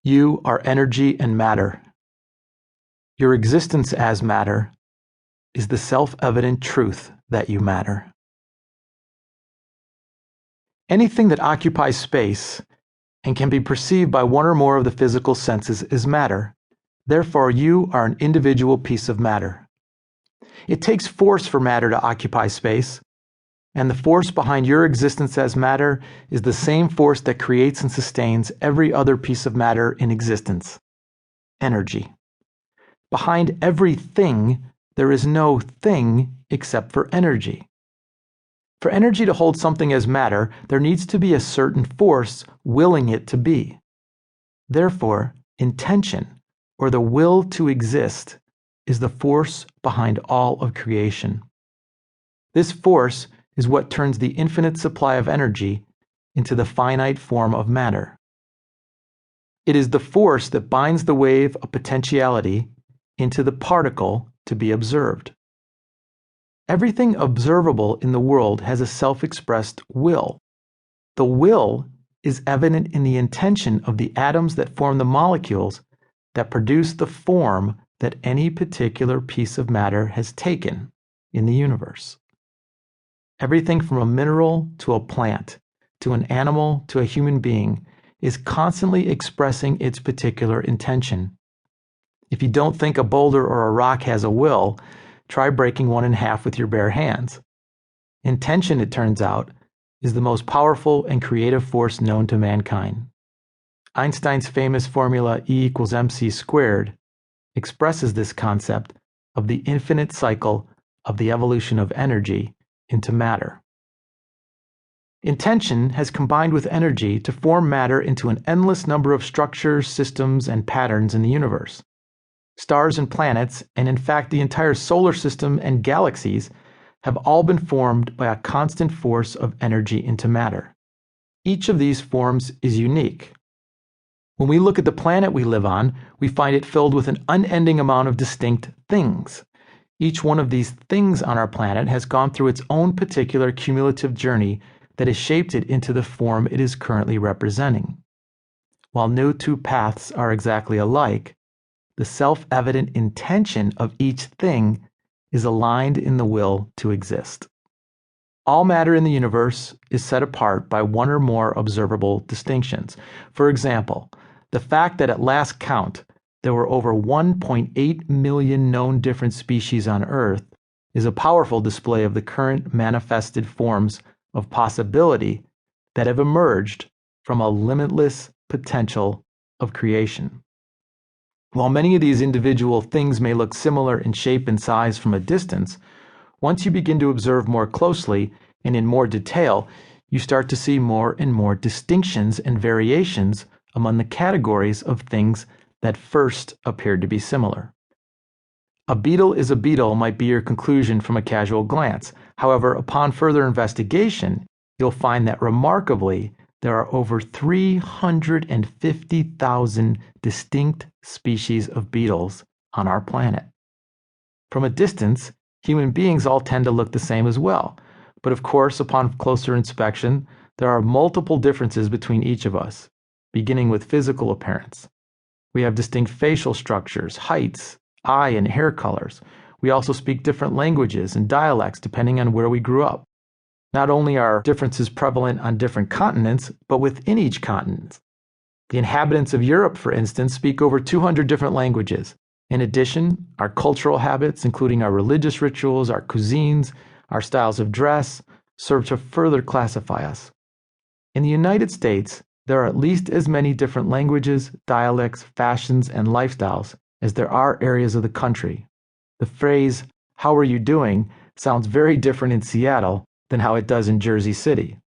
You are energy and matter. Your existence as matter is the self-evident truth that you matter. Anything that occupies space and can be perceived by one or more of the physical senses is matter. Therefore, you are an individual piece of matter. It takes force for matter to occupy space, and the force behind your existence as matter is the same force that creates and sustains every other piece of matter in existence: energy. Behind everything, there is no thing except for energy. For energy to hold something as matter, there needs to be a certain force willing it to be. Therefore, intention, or the will to exist, is the force behind all of creation. This force is what turns the infinite supply of energy into the finite form of matter. It is the force that binds the wave of potentiality into the particle to be observed. Everything observable in the world has a self-expressed will. The will is evident in the intention of the atoms that form the molecules that produce the form that any particular piece of matter has taken in the universe. Everything from a mineral to a plant, to an animal to a human being, is constantly expressing its particular intention. If you don't think a boulder or a rock has a will, try breaking one in half with your bare hands. Intention, it turns out, is the most powerful and creative force known to mankind. Einstein's famous formula E=mc² expresses this concept of the infinite cycle of the evolution of energy into matter. Intention has combined with energy to form matter into an endless number of structures, systems, and patterns in the universe. Stars and planets, and in fact the entire solar system and galaxies, have all been formed by a constant force of energy into matter. Each of these forms is unique. When we look at the planet we live on, we find it filled with an unending amount of distinct things. Each one of these things on our planet has gone through its own particular cumulative journey that has shaped it into the form it is currently representing. While no two paths are exactly alike, the self-evident intention of each thing is aligned in the will to exist. All matter in the universe is set apart by one or more observable distinctions. For example, the fact that at last count there were over 1.8 million known different species on Earth is a powerful display of the current manifested forms of possibility that have emerged from a limitless potential of creation. While many of these individual things may look similar in shape and size from a distance, once you begin to observe more closely and in more detail, you start to see more and more distinctions and variations among the categories of things that first appeared to be similar. A beetle is a beetle might be your conclusion from a casual glance. However, upon further investigation, you'll find that remarkably, there are over 350,000 distinct species of beetles on our planet. From a distance, human beings all tend to look the same as well. But of course, upon closer inspection, there are multiple differences between each of us, beginning with physical appearance. We have distinct facial structures, heights, eye and hair colors. We also speak different languages and dialects depending on where we grew up. Not only are differences prevalent on different continents, but within each continent. The inhabitants of Europe, for instance, speak over 200 different languages. In addition, our cultural habits, including our religious rituals, our cuisines, our styles of dress, serve to further classify us. In the United States, there are at least as many different languages, dialects, fashions, and lifestyles as there are areas of the country. The phrase, "How are you doing?" sounds very different in Seattle than how it does in Jersey City.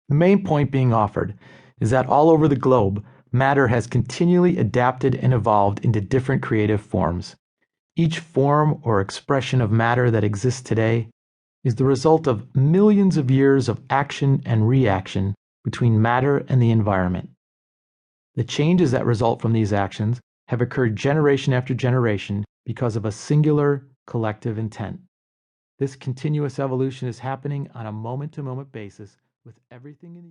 The main point being offered is that all over the globe, matter has continually adapted and evolved into different creative forms. Each form or expression of matter that exists today is the result of millions of years of action and reaction between matter and the environment. The changes that result from these actions have occurred generation after generation because of a singular collective intent. This continuous evolution is happening on a moment-to-moment basis with everything in the